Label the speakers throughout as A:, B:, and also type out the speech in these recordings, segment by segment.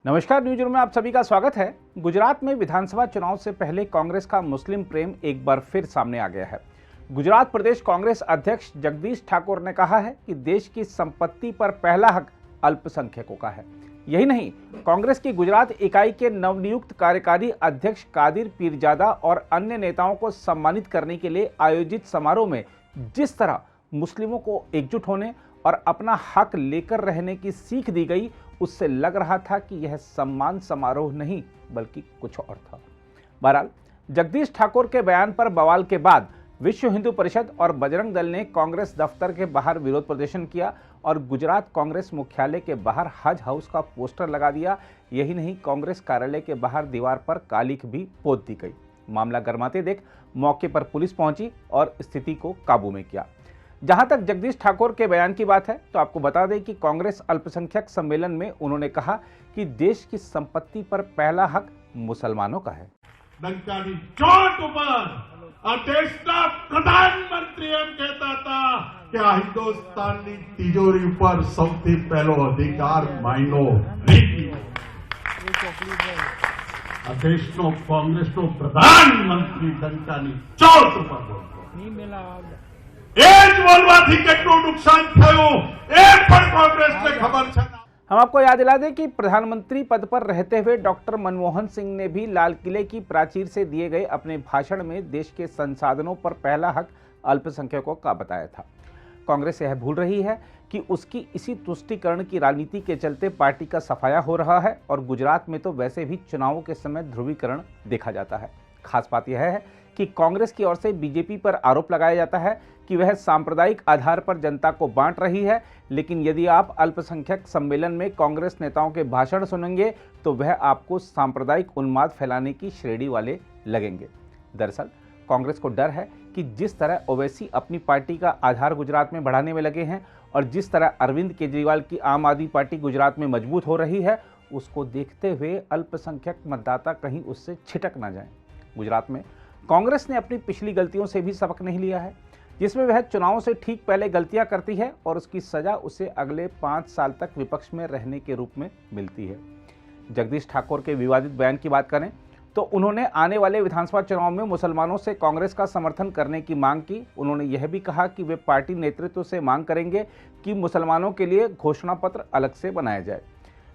A: नमस्कार, news room में आप सभी का स्वागत है। गुजरात में विधानसभा चुनाव से पहले कांग्रेस का मुस्लिम प्रेम एक बार फिर सामने आ गया है। गुजरात प्रदेश कांग्रेस अध्यक्ष जगदीश ठाकुर ने कहा है कि देश की संपत्ति पर पहला हक अल्पसंख्यकों का है। यही नहीं, कांग्रेस की गुजरात इकाई के नवनियुक्त कार्यकारी अध्यक्ष कादिर पीरजादा और अन्य नेताओं को सम्मानित करने के लिए आयोजित समारोह में जिस तरह मुस्लिमों को एकजुट होने और अपना हक लेकर रहने की सीख दी गई, उससे लग रहा था कि यह सम्मान समारोह नहीं बल्कि कुछ और था। बहरहाल, जगदीश ठाकुर के बयान पर बवाल के बाद विश्व हिंदू परिषद और बजरंग दल ने कांग्रेस दफ्तर के बाहर विरोध प्रदर्शन किया और गुजरात कांग्रेस मुख्यालय के बाहर हज हाउस का पोस्टर लगा दिया। यही नहीं, कांग्रेस कार्यालय के बाहर दीवार पर कालिख भी पोत दी गई। मामला गरमाते देख मौके पर पुलिस पहुंची और स्थिति को काबू में किया। जहां तक जगदीश ठाकुर के बयान की बात है तो आपको बता दें कि कांग्रेस अल्पसंख्यक सम्मेलन में उन्होंने कहा कि देश की संपत्ति पर पहला हक मुसलमानों का है।
B: ડંકાની ચોટ ઉપર આ દેશના પ્રધાનમંત્રી એમ કહેતા હતા કે આ હિન્દુસ્તાનની તિજોરી ઉપર સૌથી પહેલો અધિકાર માઇનોરિટી આ દેશનો કોંગ્રેસનો પ્રધાનમંત્રી ડંકાની ચોટ ઉપર બોલતો એ જ બોલવાથી કેટલું નુકસાન થયું એ પણ કોંગ્રેસને ખબર છે।
A: हम आपको याद दिला दें कि प्रधानमंत्री पद पर रहते हुए डॉक्टर मनमोहन सिंह ने भी लाल किले की प्राचीर से दिए गए अपने भाषण में देश के संसाधनों पर पहला हक अल्पसंख्यकों का बताया था। कांग्रेस यह भूल रही है कि उसकी इसी तुष्टीकरण की राजनीति के चलते पार्टी का सफाया हो रहा है और गुजरात में तो वैसे भी चुनावों के समय ध्रुवीकरण देखा जाता है। खास बात यह है कि कांग्रेस की ओर से बीजेपी पर आरोप लगाया जाता है कि वह सांप्रदायिक आधार पर जनता को बांट रही है, लेकिन यदि आप अल्पसंख्यक सम्मेलन में कांग्रेस नेताओं के भाषण सुनेंगे तो वह आपको सांप्रदायिक उन्माद फैलाने की श्रेणी वाले लगेंगे। दरअसल कांग्रेस को डर है कि जिस तरह ओवैसी अपनी पार्टी का आधार गुजरात में बढ़ाने में लगे हैं और जिस तरह अरविंद केजरीवाल की आम आदमी पार्टी गुजरात में मजबूत हो रही है, उसको देखते हुए अल्पसंख्यक मतदाता कहीं उससे छिटक ना जाएं। गुजरात में कांग्रेस ने अपनी पिछली गलतियों से भी सबक नहीं लिया है, जिसमें वह चुनाव से ठीक पहले गलतियां करती है और उसकी सजा उसे अगले 5 साल तक विपक्ष में रहने के रूप में मिलती है। जगदीश ठाकुर के विवादित बयान की बात करें तो उन्होंने आने वाले विधानसभा चुनाव में मुसलमानों से कांग्रेस का समर्थन करने की मांग की। उन्होंने यह भी कहा कि वे पार्टी नेतृत्व से मांग करेंगे कि मुसलमानों के लिए घोषणा पत्र अलग से बनाया जाए।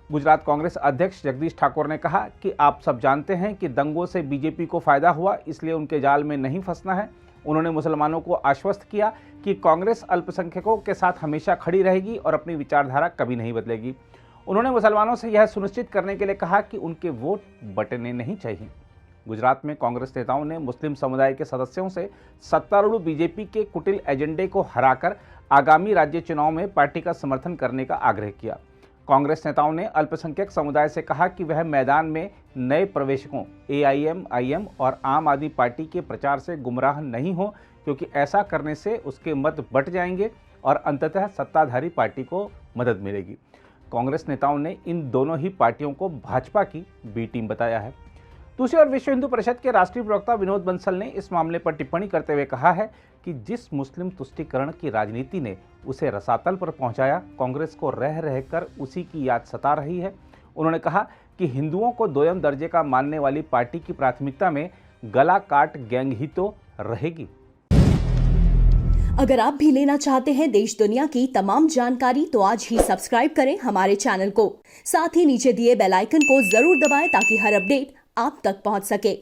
A: गुजरात कांग्रेस अध्यक्ष जगदीश ठाकुर ने कहा कि आप सब जानते हैं कि दंगों से बीजेपी को फायदा हुआ, इसलिए उनके जाल में नहीं फंसना है। उन्होंने मुसलमानों को आश्वस्त किया कि कांग्रेस अल्पसंख्यकों के साथ हमेशा खड़ी रहेगी और अपनी विचारधारा कभी नहीं बदलेगी। उन्होंने मुसलमानों से यह सुनिश्चित करने के लिए कहा कि उनके वोट बटने नहीं चाहिए। गुजरात में कांग्रेस नेताओं ने मुस्लिम समुदाय के सदस्यों से सत्तारूढ़ बीजेपी के कुटिल एजेंडे को हराकर आगामी राज्य चुनाव में पार्टी का समर्थन करने का आग्रह किया। कांग्रेस नेताओं ने अल्पसंख्यक समुदाय से कहा कि वह मैदान में नए प्रवेशकों AIM और आम आदमी पार्टी के प्रचार से गुमराह नहीं हो, क्योंकि ऐसा करने से उसके मत बट जाएंगे और अंततः सत्ताधारी पार्टी को मदद मिलेगी। कांग्रेस नेताओं ने इन दोनों ही पार्टियों को भाजपा की बी टीम बताया है। दूसरी ओर विश्व हिंदू परिषद के राष्ट्रीय प्रवक्ता विनोद बंसल ने इस मामले पर टिप्पणी करते हुए कहा है कि जिस मुस्लिम तुष्टीकरण की राजनीति ने उसे रसातल पर पहुंचाया, कांग्रेस को रह रहकर उसी की याद सता रही है। उन्होंने कहा कि हिंदुओं को दोयम दर्जे का मानने वाली पार्टी की प्राथमिकता में गला काट गैंग ही तो रहेगी।
C: अगर आप भी लेना चाहते हैं देश दुनिया की तमाम जानकारी तो आज ही सब्सक्राइब करें हमारे चैनल को। साथ ही नीचे दिए बेल आइकन को जरूर दबाएं ताकि हर अपडेट आप तक पहुंच सके।